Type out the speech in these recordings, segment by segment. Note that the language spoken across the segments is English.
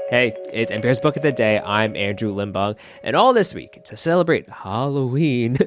Hey, it's NPR's Book of the Day. I'm Andrew Limbong, and all this week, to celebrate Halloween,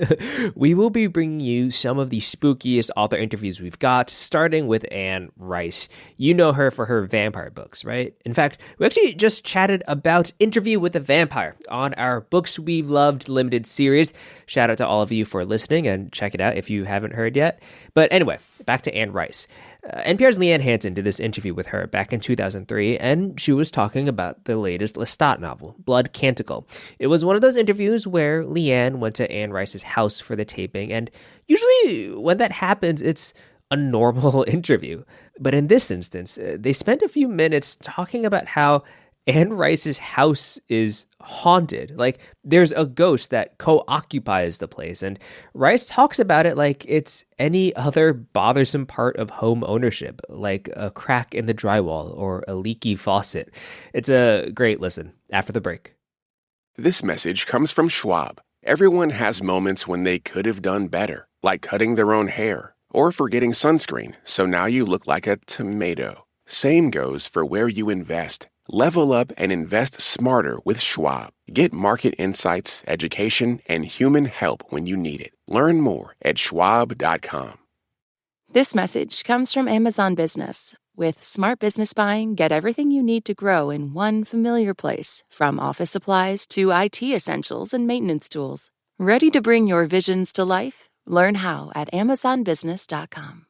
we will be bringing you some of the spookiest author interviews we've got, starting with Anne Rice. You know her for her vampire books, right? In fact, we actually just chatted about Interview with a Vampire on our Books We Loved limited series. Shout out to all of you for listening, and check it out if you haven't heard yet. But anyway, back to Anne Rice. NPR's Liane Hansen did this interview with her back in 2003, and she was talking about the latest Lestat novel, Blood Canticle. It was one of those interviews where Liane went to Anne Rice's house for the taping, and usually when that happens, it's a normal interview. But in this instance, they spent a few minutes talking about how Anne Rice's house is haunted. Like, there's a ghost that co-occupies the place, and Rice talks about it like it's any other bothersome part of home ownership, like a crack in the drywall or a leaky faucet. It's a great listen after the break. This message comes from Schwab. Everyone has moments when they could have done better, like cutting their own hair or forgetting sunscreen, so now you look like a tomato. Same goes for where you invest. Level up and invest smarter with Schwab. Get market insights, education, and human help when you need it. Learn more at schwab.com. This message comes from Amazon Business. With smart business buying, get everything you need to grow in one familiar place, from office supplies to IT essentials and maintenance tools. Ready to bring your visions to life? Learn how at amazonbusiness.com.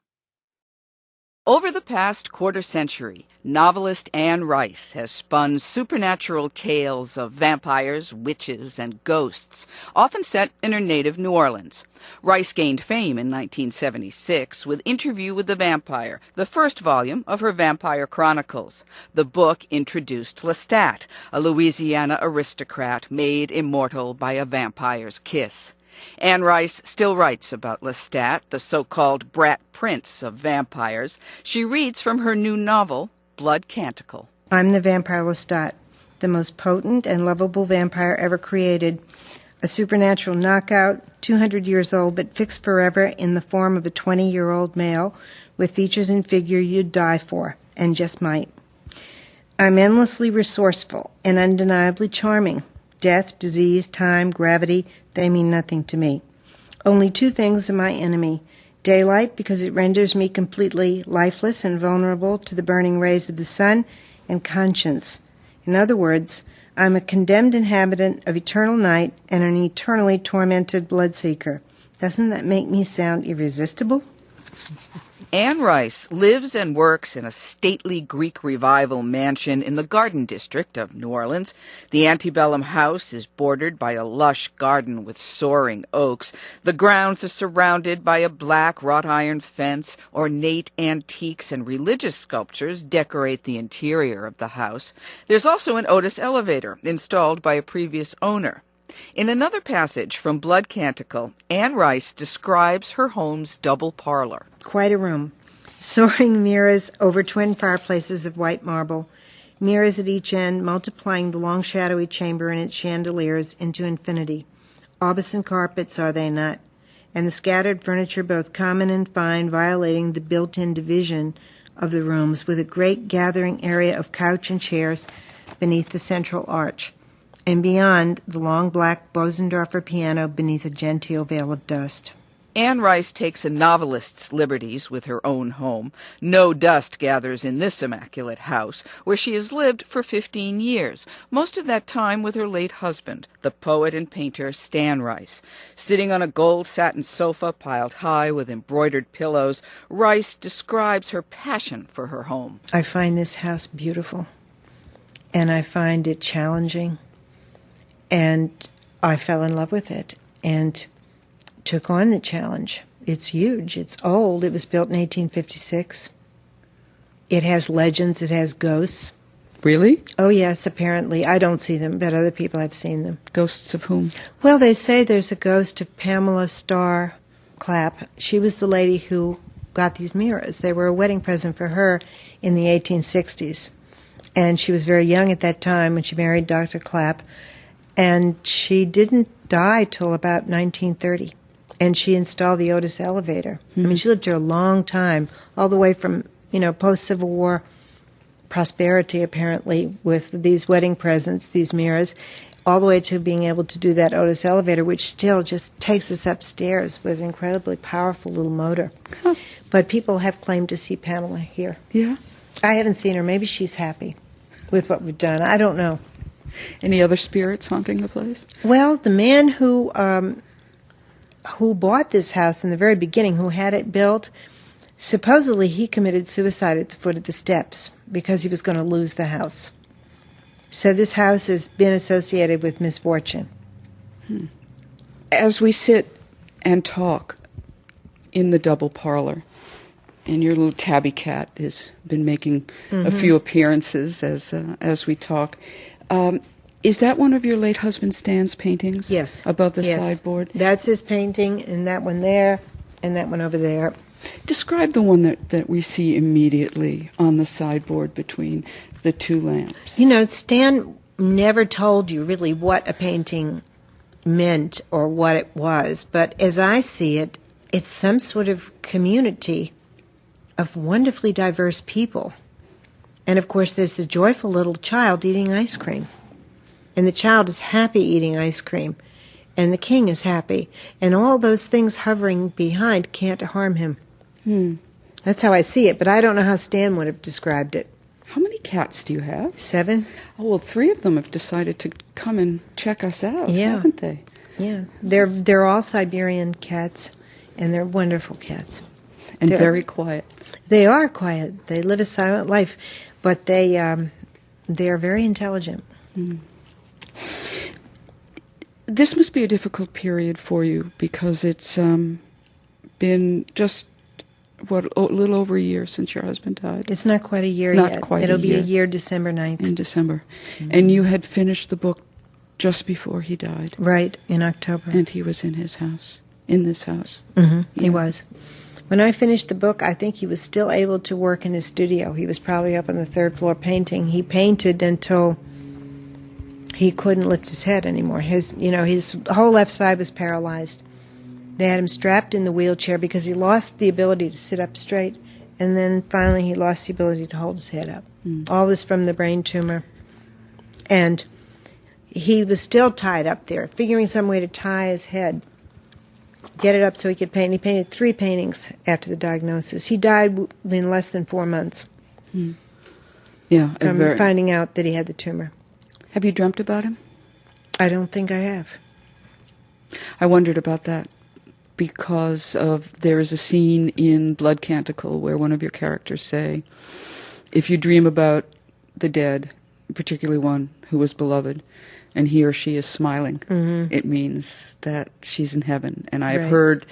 Over the past quarter century, novelist Anne Rice has spun supernatural tales of vampires, witches, and ghosts, often set in her native New Orleans. Rice gained fame in 1976 with Interview with the Vampire, the first volume of her Vampire Chronicles. The book introduced Lestat, a Louisiana aristocrat made immortal by a vampire's kiss. Anne Rice still writes about Lestat, the so-called brat prince of vampires. She reads from her new novel, Blood Canticle. I'm the vampire Lestat, the most potent and lovable vampire ever created. A supernatural knockout, 200 years old, but fixed forever in the form of a 20-year-old male with features and figure you'd die for, and just might. I'm endlessly resourceful and undeniably charming. Death, disease, time, gravity, they mean nothing to me. Only two things are my enemy. Daylight, because it renders me completely lifeless and vulnerable to the burning rays of the sun, and conscience. In other words, I'm a condemned inhabitant of eternal night and an eternally tormented bloodseeker. Doesn't that make me sound irresistible? Anne Rice lives and works in a stately Greek Revival mansion in the Garden District of New Orleans. The antebellum house is bordered by a lush garden with soaring oaks. The grounds are surrounded by a black wrought iron fence. Ornate antiques and religious sculptures decorate the interior of the house. There's also an Otis elevator installed by a previous owner. In another passage from Blood Canticle, Anne Rice describes her home's double parlor. Quite a room. Soaring mirrors over twin fireplaces of white marble. Mirrors at each end, multiplying the long shadowy chamber and its chandeliers into infinity. Aubusson carpets, are they not? And the scattered furniture, both common and fine, violating the built-in division of the rooms, with a great gathering area of couch and chairs beneath the central arch. And beyond, the long black Bosendorfer piano beneath a genteel veil of dust. Anne Rice takes a novelist's liberties with her own home. No dust gathers in this immaculate house, where she has lived for 15 years, most of that time with her late husband, the poet and painter Stan Rice. Sitting on a gold satin sofa piled high with embroidered pillows, Rice describes her passion for her home. I find this house beautiful, and I find it challenging. And I fell in love with it and took on the challenge. It's huge. It's old. It was built in 1856. It has legends. It has ghosts. Really? Oh, yes, apparently. I don't see them, but other people have seen them. Ghosts of whom? Well, they say there's a ghost of Pamela Starr Clapp. She was the lady who got these mirrors. They were a wedding present for her in the 1860s. And she was very young at that time when she married Dr. Clapp. And she didn't die till about 1930. And she installed the Otis elevator. Mm-hmm. I mean, she lived here a long time, all the way from, post-Civil War prosperity, apparently, with these wedding presents, these mirrors, all the way to being able to do that Otis elevator, which still just takes us upstairs with an incredibly powerful little motor. Huh. But people have claimed to see Pamela here. Yeah? I haven't seen her. Maybe she's happy with what we've done. I don't know. Any other spirits haunting the place? Well, the man who bought this house in the very beginning, who had it built, supposedly he committed suicide at the foot of the steps because he was going to lose the house. So this house has been associated with misfortune. As we sit and talk in the double parlor, and your little tabby cat has been making a few appearances as we talk, is that one of your late husband Stan's paintings? Yes. Above the Yes. sideboard? That's his painting, and that one there, and that one over there. Describe the one that we see immediately on the sideboard between the two lamps. You know, Stan never told you really what a painting meant or what it was, but as I see it, it's some sort of community of wonderfully diverse people. And of course, there's the joyful little child eating ice cream. And the child is happy eating ice cream. And the king is happy. And all those things hovering behind can't harm him. That's how I see it, but I don't know how Stan would have described it. How many cats do you have? 7? Oh, well, 3 of them have decided to come and check us out, Yeah. haven't they? Yeah. They're all Siberian cats, and they're wonderful cats. And They're- very quiet. They are quiet. They live a silent life, but they are very intelligent. This must be a difficult period for you because it's been just, a little over a year since your husband died. It's not quite a year Not yet. quite a It'll be year. a year December 9th. In December. And you had finished the book just before he died. Right, in October. And he was in his house, in this house. He was. When I finished the book, I think he was still able to work in his studio. He was probably up on the 3rd floor painting. He painted until he couldn't lift his head anymore. His whole left side was paralyzed. They had him strapped in the wheelchair because he lost the ability to sit up straight, and then finally he lost the ability to hold his head up. All this from the brain tumor. And he was still tied up there, figuring some way to tie his head, get it up so he could paint. He painted 3 paintings after the diagnosis. He died in less than 4 months Yeah. from finding out that he had the tumor. Have you dreamt about him? I don't think I have. I wondered about that because there is a scene in Blood Canticle where one of your characters say, if you dream about the dead, particularly one who was beloved, and he or she is smiling, it means that she's in heaven. And I've Right. heard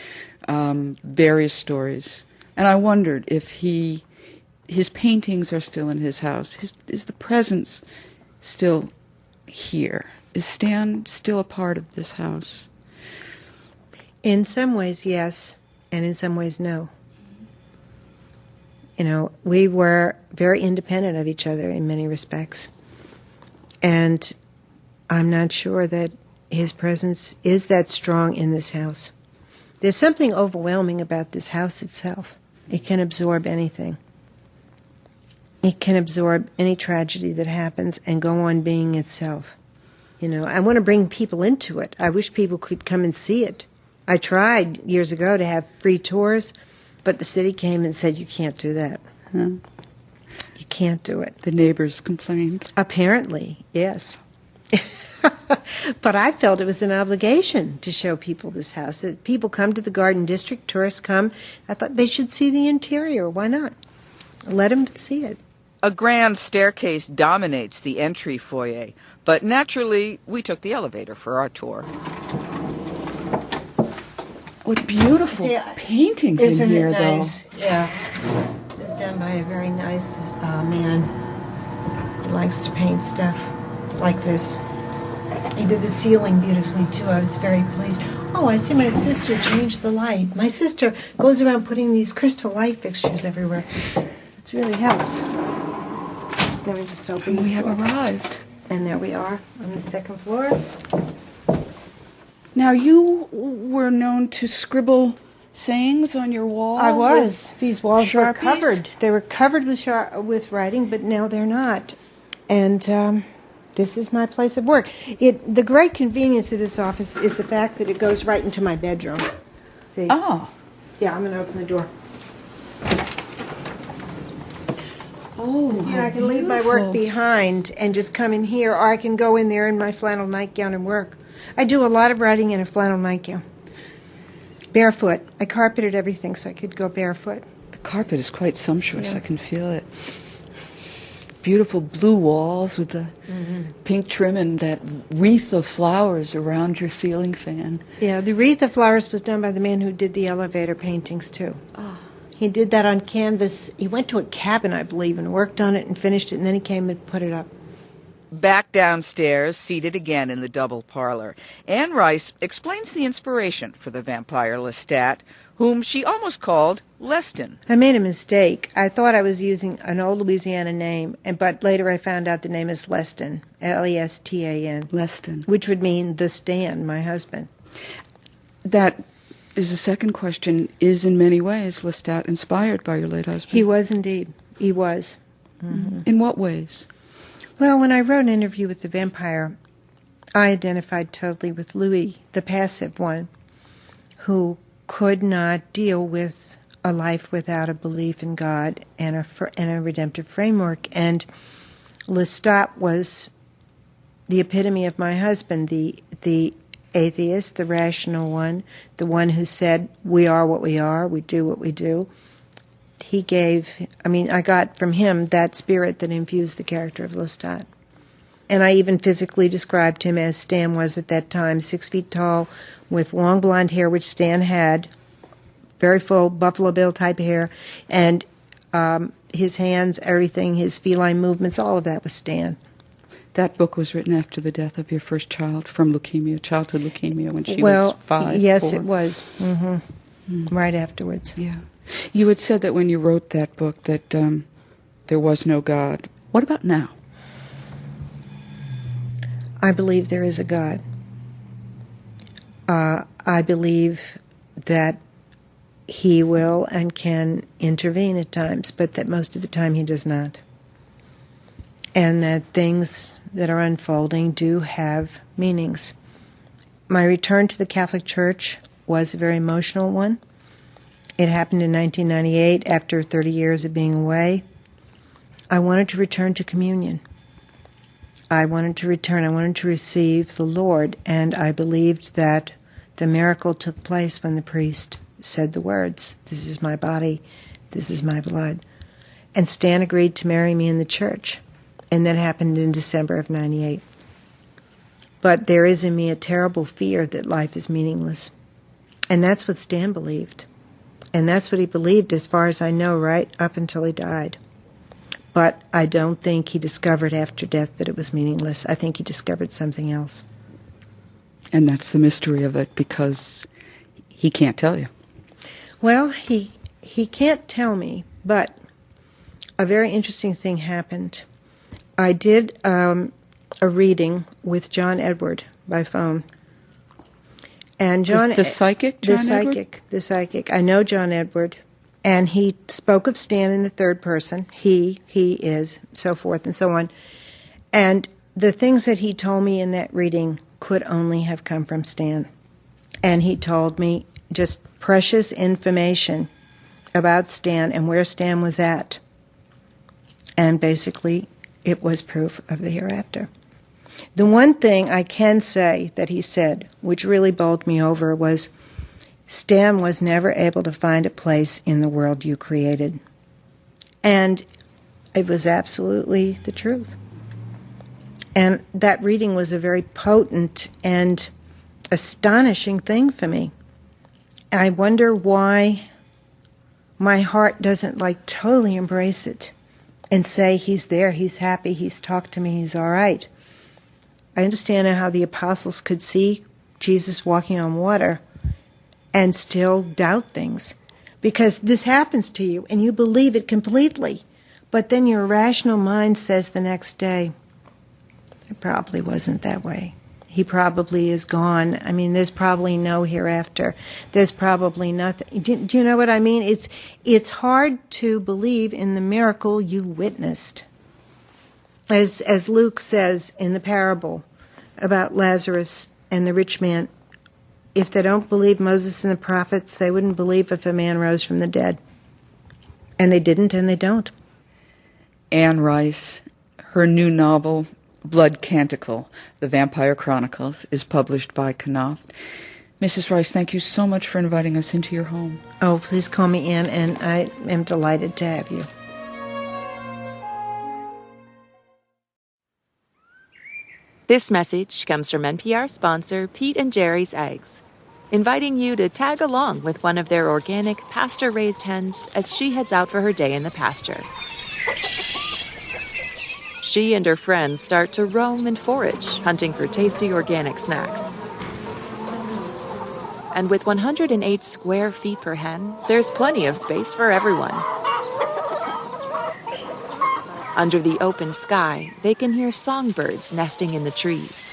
various stories. And I wondered if his paintings are still in his house. Is the presence still here? Is Stan still a part of this house? In some ways, yes, and in some ways, no. You know, we were very independent of each other in many respects. And I'm not sure that his presence is that strong in this house. There's something overwhelming about this house itself. It can absorb anything. It can absorb any tragedy that happens and go on being itself. You know, I want to bring people into it. I wish people could come and see it. I tried years ago to have free tours, but the city came and said, you can't do that. You can't do it. The neighbors complained. Apparently, yes. But I felt it was an obligation to show people this house. That people come to the Garden District, tourists come. I thought they should see the interior. Why not? Let them see it. A grand staircase dominates the entry foyer, but naturally, we took the elevator for our tour. What beautiful paintings in here, though. Yeah. It's done by a very nice man. He likes to paint stuff like this. He did the ceiling beautifully, too. I was very pleased. Oh, I see my sister changed the light. My sister goes around putting these crystal light fixtures everywhere. It really helps. Let me just open this We have door. arrived. And there we are on the 2nd floor. Now, you were known to scribble sayings on your wall? I was. These walls were Sharpies? covered. They were covered with writing, but now they're not. And this is my place of work. The great convenience of this office is the fact that it goes right into my bedroom. See? Oh. Yeah, I'm going to open the door. Oh, See, I can leave my work behind and just come in here, or I can go in there in my flannel nightgown and work. I do a lot of writing in a flannel nightgown. Barefoot. I carpeted everything so I could go barefoot. The carpet is quite sumptuous. Yeah. I can feel it. Beautiful blue walls with the pink trim and that wreath of flowers around your ceiling fan. Yeah, the wreath of flowers was done by the man who did the elevator paintings, too. Oh. He did that on canvas. He went to a cabin, I believe, and worked on it and finished it, and then he came and put it up. Back downstairs, seated again in the double parlor, Anne Rice explains the inspiration for the vampire Lestat, whom she almost called Leston. I made a mistake. I thought I was using an old Louisiana name, but later I found out the name is Leston, Lestan. Leston. Which would mean the Stan, my husband. That is the second question. Is in many ways Lestat inspired by your late husband? He was indeed. He was. Mm-hmm. In what ways? Well, when I wrote an interview with the vampire, I identified totally with Louis, the passive one, who could not deal with a life without a belief in God and a redemptive framework. And Lestat was the epitome of my husband, the atheist, the rational one, the one who said, we are what we are, we do what we do. I got from him that spirit that infused the character of Lestat. And I even physically described him as Stan was at that time, 6 feet tall, with long blonde hair, which Stan had, very full Buffalo Bill type hair, and his hands, everything, his feline movements, all of that was Stan. That book was written after the death of your first child from leukemia, childhood leukemia, when she was 5. Yes, 4. it was. Right afterwards. Yeah. You had said that when you wrote that book that there was no God. What about now? I believe there is a God. I believe that he will and can intervene at times, but that most of the time he does not. And that things that are unfolding do have meanings. My return to the Catholic Church was a very emotional one. It happened in 1998 after 30 years of being away. I wanted to return to communion. I wanted to return. I wanted to receive the Lord, and I believed that the miracle took place when the priest said the words, "This is my body, this is my blood." And Stan agreed to marry me in the church, and that happened in December of 98. But there is in me a terrible fear that life is meaningless. And that's what Stan believed. And that's what he believed, as far as I know, right up until he died. But I don't think he discovered after death that it was meaningless. I think he discovered something else. And that's the mystery of it, because he can't tell you. Well, he can't tell me, but a very interesting thing happened. I did a reading with John Edward by phone. And John, the psychic, John Edward? The psychic. I know John Edward, and he spoke of Stan in the third person. He is, so forth and so on. And the things that he told me in that reading could only have come from Stan. And he told me just precious information about Stan and where Stan was at. And basically, it was proof of the hereafter. The one thing I can say that he said, which really bowled me over, was Stan was never able to find a place in the world you created. And it was absolutely the truth. And that reading was a very potent and astonishing thing for me. I wonder why my heart doesn't totally embrace it and say he's there, he's happy, he's talked to me, he's all right. I understand how the apostles could see Jesus walking on water and still doubt things, because this happens to you and you believe it completely, but then your rational mind says the next day, it probably wasn't that way. he probably is gone. I mean, there's probably no hereafter. There's probably nothing. Do you know what I mean? It's hard to believe in the miracle you witnessed. As Luke says in the parable about Lazarus and the rich man, if they don't believe Moses and the prophets, they wouldn't believe if a man rose from the dead. And they didn't, and they don't. Anne Rice, her new novel, Blood Canticle, The Vampire Chronicles, is published by Knopf. Mrs. Rice, thank you so much for inviting us into your home. Oh, please call me Anne, and I am delighted to have you. This message comes from NPR sponsor Pete and Jerry's Eggs, inviting you to tag along with one of their organic pasture-raised hens as she heads out for her day in the pasture. She and her friends start to roam and forage, hunting for tasty organic snacks. And with 108 square feet per hen, there's plenty of space for everyone. Under the open sky, they can hear songbirds nesting in the trees.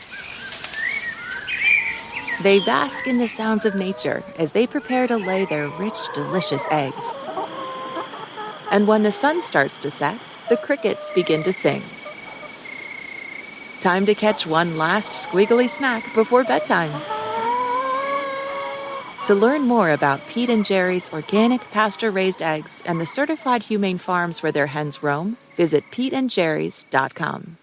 They bask in the sounds of nature as they prepare to lay their rich, delicious eggs. And when the sun starts to set, the crickets begin to sing. Time to catch one last squiggly snack before bedtime. To learn more about Pete and Jerry's organic pasture-raised eggs and the certified humane farms where their hens roam, visit peteandjerrys.com.